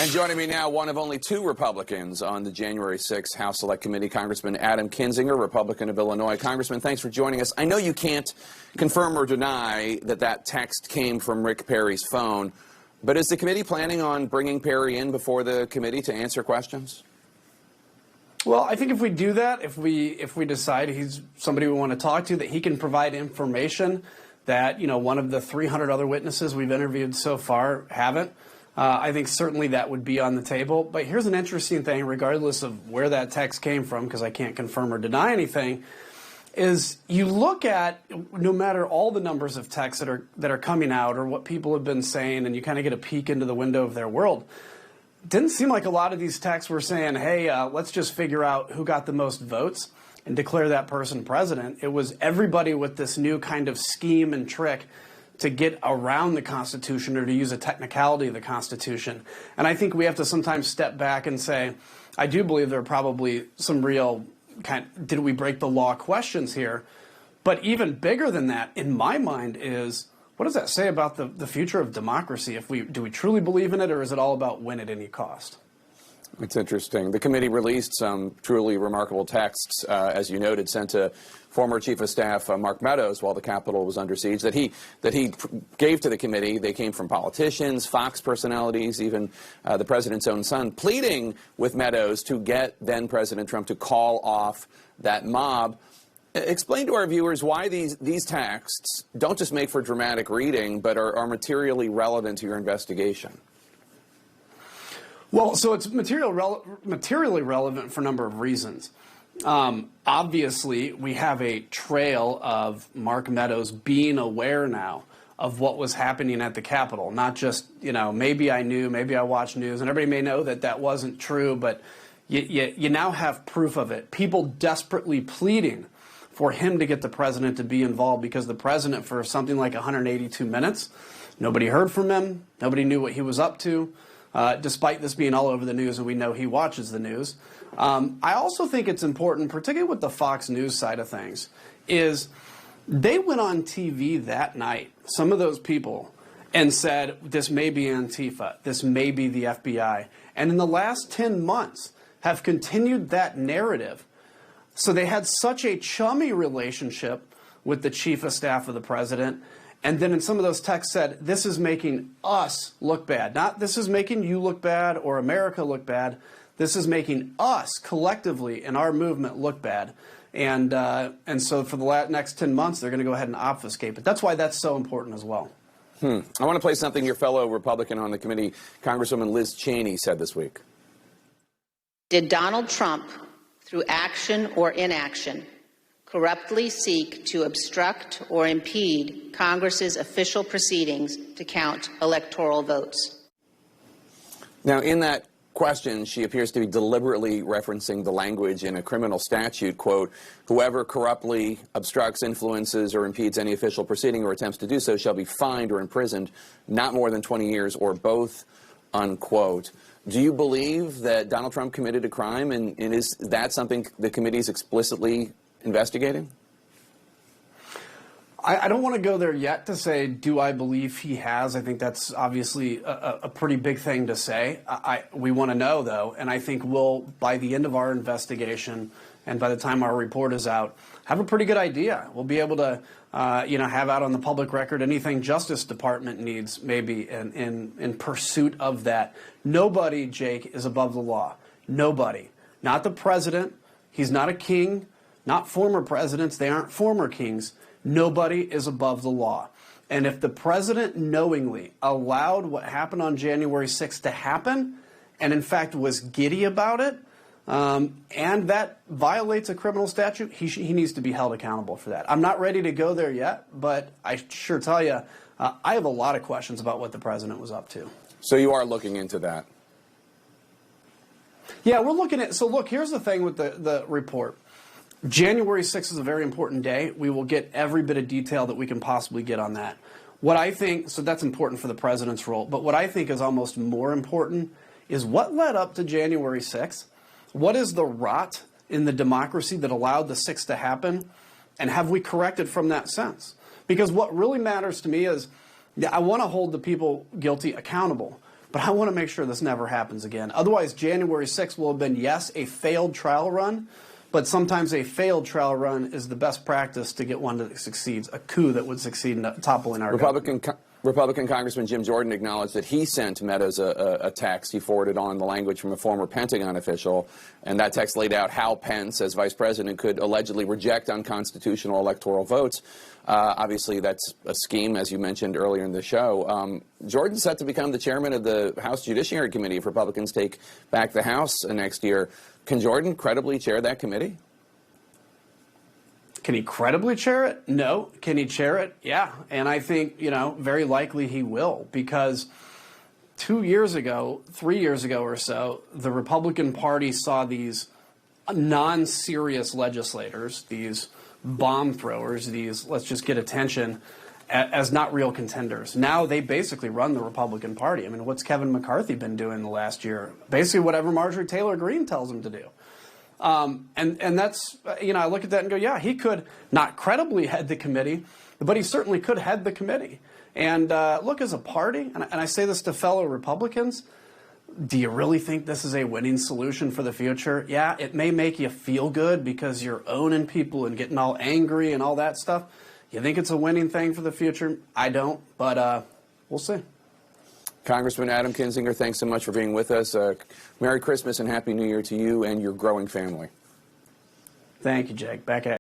And joining me now, one of only two Republicans on the January 6th House Select Committee, Congressman Adam Kinzinger, Republican of Illinois. Congressman, thanks for joining us. I know you can't confirm or deny that that text came from Rick Perry's phone, but is the committee planning on bringing Perry in before the committee to answer questions? Well, I think if we do that, if we decide he's somebody we want to talk to, that he can provide information that, one of the 300 other witnesses we've interviewed so far haven't, I think certainly that would be on the table. But here's an interesting thing, regardless of where that text came from, because I can't confirm or deny anything, is you look at, no matter all the numbers of texts that are coming out or what people have been saying, and you kind of get a peek into the window of their world. Didn't seem like a lot of these texts were saying, hey, let's just figure out who got the most votes and declare that person president. It was everybody with this new kind of scheme and trick to get around the Constitution or to use a technicality of the Constitution. And I think we have to sometimes step back and say, I do believe there are probably some real did we break the law questions here. But even bigger than that, in my mind, is what does that say about the future of democracy? Do we truly believe in it, or is it all about win at any cost? It's interesting. The committee released some truly remarkable texts, as you noted, sent to former Chief of Staff Mark Meadows while the Capitol was under siege, that he gave to the committee. They came from politicians, Fox personalities, even the president's own son, pleading with Meadows to get then-President Trump to call off that mob. Explain to our viewers why these texts don't just make for dramatic reading, but are materially relevant to your investigation. Well, so it's materially relevant for a number of reasons. Obviously, we have a trail of Mark Meadows being aware now of what was happening at the Capitol. Not just, maybe I knew, maybe I watched news, and everybody may know that wasn't true, but you now have proof of it. People desperately pleading for him to get the president to be involved, because the president, for something like 182 minutes, nobody heard from him, nobody knew what he was up to. Despite this being all over the news, and we know he watches the news. I also think it's important, particularly with the Fox News side of things, is they went on TV that night, some of those people, and said, this may be Antifa, this may be the FBI, and in the last 10 months have continued that narrative. So they had such a chummy relationship with the Chief of Staff of the President. And then in some of those texts said, this is making us look bad. Not this is making you look bad or America look bad. This is making us collectively in our movement look bad. And so for the next 10 months, they're going to go ahead and obfuscate. But that's why that's so important as well. I want to play something your fellow Republican on the committee, Congresswoman Liz Cheney, said this week. Did Donald Trump, through action or inaction, corruptly seek to obstruct or impede Congress's official proceedings to count electoral votes? Now, in that question, she appears to be deliberately referencing the language in a criminal statute, quote, whoever corruptly obstructs, influences, or impedes any official proceeding or attempts to do so shall be fined or imprisoned not more than 20 years or both, unquote. Do you believe that Donald Trump committed a crime, and is that something the committee is explicitly investigating? I don't want to go there yet to say, do I believe he has? I think that's obviously a pretty big thing to say. We want to know, though, and I think we'll, by the end of our investigation and by the time our report is out, have a pretty good idea. We'll be able to, have out on the public record anything Justice Department needs, maybe, in pursuit of that. Nobody, Jake, is above the law. Nobody. Not the president. He's not a king. Not former presidents. They aren't former kings. Nobody is above the law. And if the president knowingly allowed what happened on January 6th to happen, and in fact was giddy about it, and that violates a criminal statute, he needs to be held accountable for that. I'm not ready to go there yet, but I sure tell you, I have a lot of questions about what the president was up to. So you are looking into that? Yeah, we're looking at, so look, here's the thing with the report. January 6th is a very important day. We will get every bit of detail that we can possibly get on that. What I think, so that's important for the president's role, but what I think is almost more important is what led up to January 6th. What is the rot in the democracy that allowed the 6th to happen? And have we corrected from that sense? Because what really matters to me is I want to hold the people guilty accountable. but I want to make sure this never happens again. Otherwise, January 6th will have been, yes, a failed trial run, but sometimes a failed trial run is the best practice to get one that succeeds, a coup that would succeed in toppling our government. Republican Congressman Jim Jordan acknowledged that he sent Meadows a text. He forwarded on the language from a former Pentagon official, and that text laid out how Pence, as vice president, could allegedly reject unconstitutional electoral votes. Obviously, that's a scheme, as you mentioned earlier in the show. Jordan's set to become the chairman of the House Judiciary Committee if Republicans take back the House next year. Can Jordan credibly chair that committee? Can he credibly chair it? No. Can he chair it? Yeah. And I think, very likely he will, because 2 years ago, 3 years ago or so, the Republican Party saw these non-serious legislators, these bomb throwers, these let's just get attention, as not real contenders. Now they basically run the Republican Party. I mean, what's Kevin McCarthy been doing the last year? Basically whatever Marjorie Taylor Greene tells him to do. And that's, I look at that and go, yeah, he could not credibly head the committee, but he certainly could head the committee. And look, as a party, and I say this to fellow Republicans, do you really think this is a winning solution for the future? Yeah, it may make you feel good because you're owning people and getting all angry and all that stuff. You think it's a winning thing for the future? I don't, but we'll see. Congressman Adam Kinzinger, thanks so much for being with us. Merry Christmas and Happy New Year to you and your growing family. Thank you, Jake. Back at you.